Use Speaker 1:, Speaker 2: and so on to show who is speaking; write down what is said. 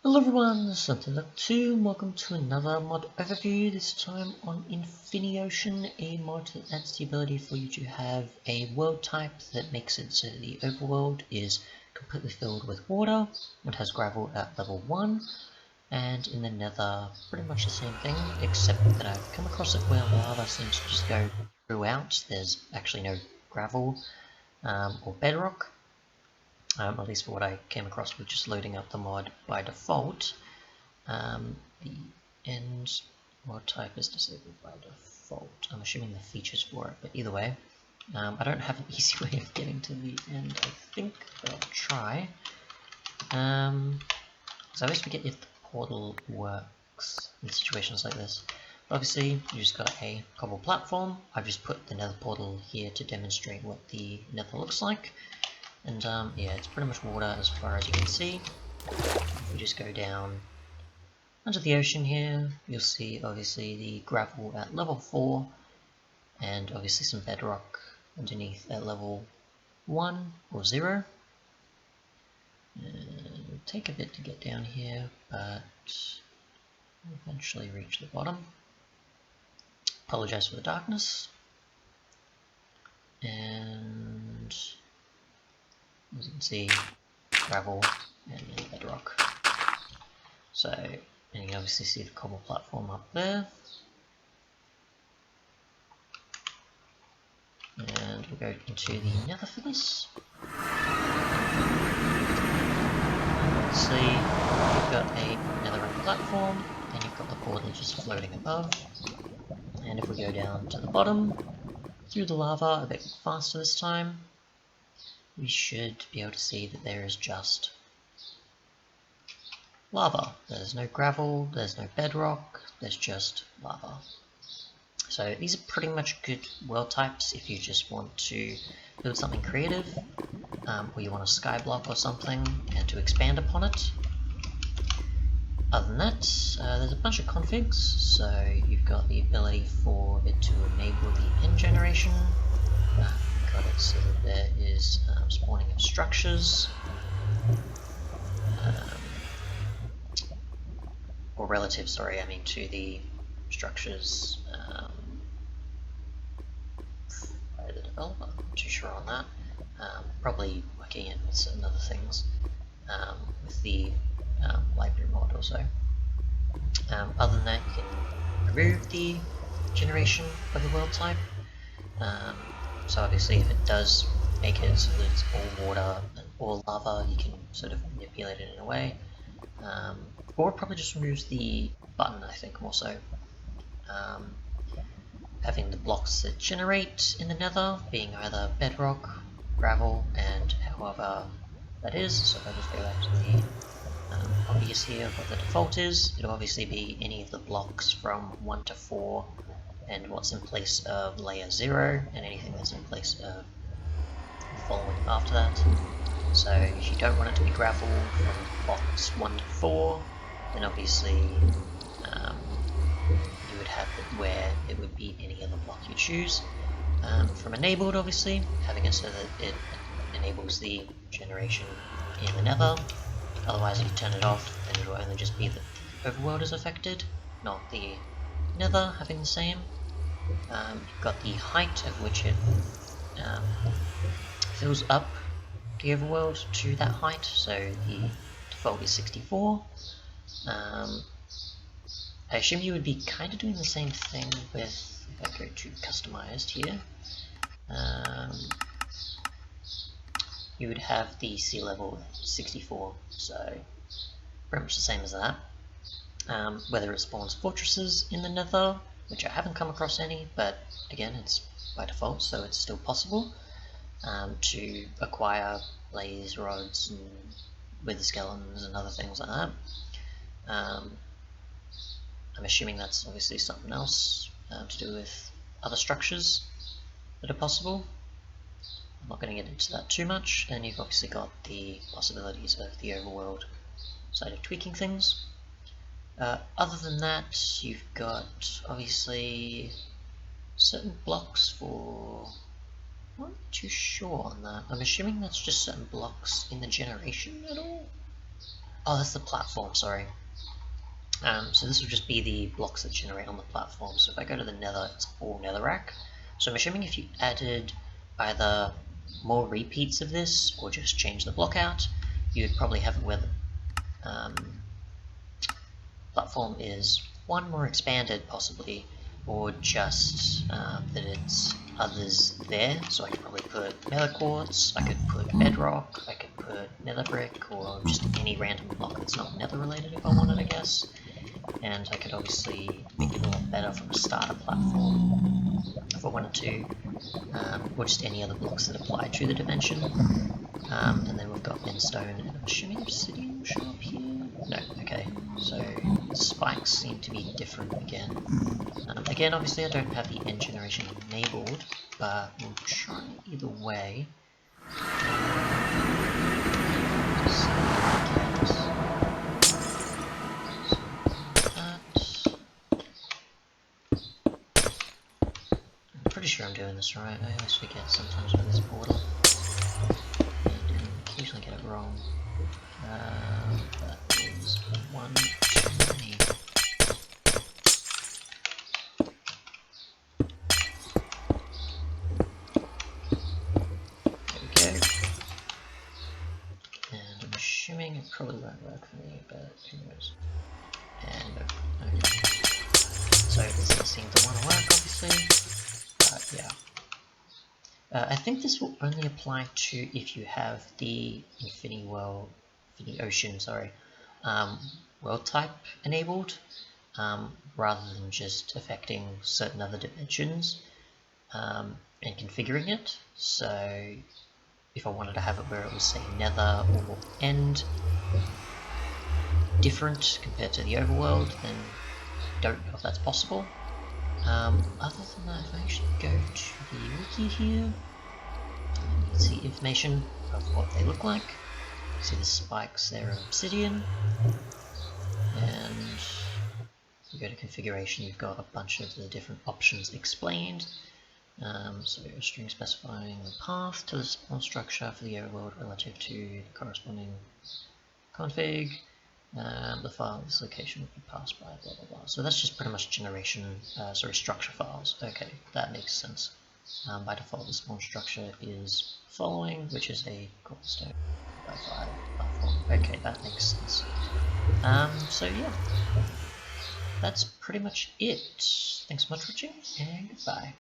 Speaker 1: Hello everyone, this is Infinite and welcome to another mod overview, this time on InfiniOcean, a mod that adds the ability for you to have a world type that makes it so the overworld is completely filled with water. It has gravel at level 1, and in the nether pretty much the same thing, except that I've come across it where lava seems to just go throughout. There's actually no gravel or bedrock. At least for what I came across with just loading up the mod by default. The end mod type is disabled by default. I'm assuming the features for it, but either way, I don't have an easy way of getting to the end, I think, but I'll try. So I always forget if the portal works in situations like this. Obviously, you just got a cobble platform. I've just put the nether portal here to demonstrate what the nether looks like. And yeah, it's pretty much water as far as you can see. If we just go down under the ocean here, you'll see obviously the gravel at level 4, and obviously some bedrock underneath at level 1 or 0. It'll take a bit to get down here, but we'll eventually reach the bottom. Apologize for the darkness. And as you can see, gravel and then bedrock. So, and you can obviously see the cobble platform up there. And we'll go into the nether for this. Let's see, you've got a netherite platform, and you've got the portal just floating above. And if we go down to the bottom, through the lava a bit faster this time, we should be able to see that there is just lava. There's no gravel, there's no bedrock, there's just lava. So these are pretty much good world types if you just want to build something creative, or you want a sky block or something and to expand upon it. Other than that, there's a bunch of configs, so you've got the ability for it to enable the end generation. Got it so that there is spawning of structures, or relative, sorry, I mean to the structures by the developer. I'm not too sure on that. Probably working in with certain other things with the library mod also. Other than that, you can remove the generation of the world type. So obviously if it does make it so that it's all water and all lava, you can sort of manipulate it in a way. Or it probably just removes the button, I think, more so. Having the blocks that generate in the nether being either bedrock, gravel, and however that is. So if I just go back to the obvious here of what the default is, it'll obviously be any of the blocks from 1 to 4 and what's in place of layer 0 and anything that's in place of following after that. So if you don't want it to be gravel from blocks 1 to 4, then obviously you would have it where it would be any other block you choose. From enabled, obviously, having it so that it enables the generation in the nether. Otherwise, if you turn it off, then it will only just be the overworld is affected, not the nether having the same. You've got the height of which it fills up the overworld to that height, so the default is 64. I assume you would be kind of doing the same thing with, if I go to customized here, you would have the sea level at 64, so pretty much the same as that. Whether it spawns fortresses in the nether, which I haven't come across any, but again it's by default, so it's still possible to acquire blaze rods and wither skeletons and other things like that. I'm assuming that's obviously something else to do with other structures that are possible. I'm not going to get into that too much. Then you've obviously got the possibilities of the overworld side of tweaking things. Other than that, you've got obviously certain blocks for... I'm not too sure on that. I'm assuming that's just certain blocks in the generation at all. Oh, that's the platform, sorry. So this will just be the blocks that generate on the platform. So if I go to the nether, it's all netherrack. So I'm assuming if you added either more repeats of this or just change the block out, you'd probably have it where the platform is one more expanded possibly, or just that it's others there. So I could probably put nether quartz, I could put bedrock, I could put nether brick, or just any random block that's not nether related if I wanted, I guess. And I could obviously make it a lot better from a starter platform if I wanted to, or just any other blocks that apply to the dimension. And then we've got brimstone, and I'm assuming obsidian will show up here? No, okay. So spikes seem to be different again. Again, obviously I don't have the end generation enabled, but we'll try either way. I'm pretty sure I'm doing this right. I always forget sometimes with this portal. And occasionally get it wrong. That is one too many. There we go. And I'm assuming it probably won't work for me, but who knows. And okay. So this doesn't seem to want to work, obviously. But yeah. I think this will only apply to if you have the InfinioOcean, sorry, world type enabled, rather than just affecting certain other dimensions and configuring it. So if I wanted to have it where it was, say, nether or end different compared to the overworld, then don't know if that's possible. Other than that, if I actually go to the wiki here, you can see information of what they look like. See the spikes there are obsidian, and you go to configuration, you've got a bunch of the different options explained. So a string specifying the path to the spawn structure for the overworld relative to the corresponding config. The file this location will be passed by blah blah blah. So that's just pretty much structure files. Okay, that makes sense. By default, the spawn structure is following, which is a cobblestone by 5 platform. Okay, that makes sense. So yeah, that's pretty much it. Thanks so much for watching, and goodbye.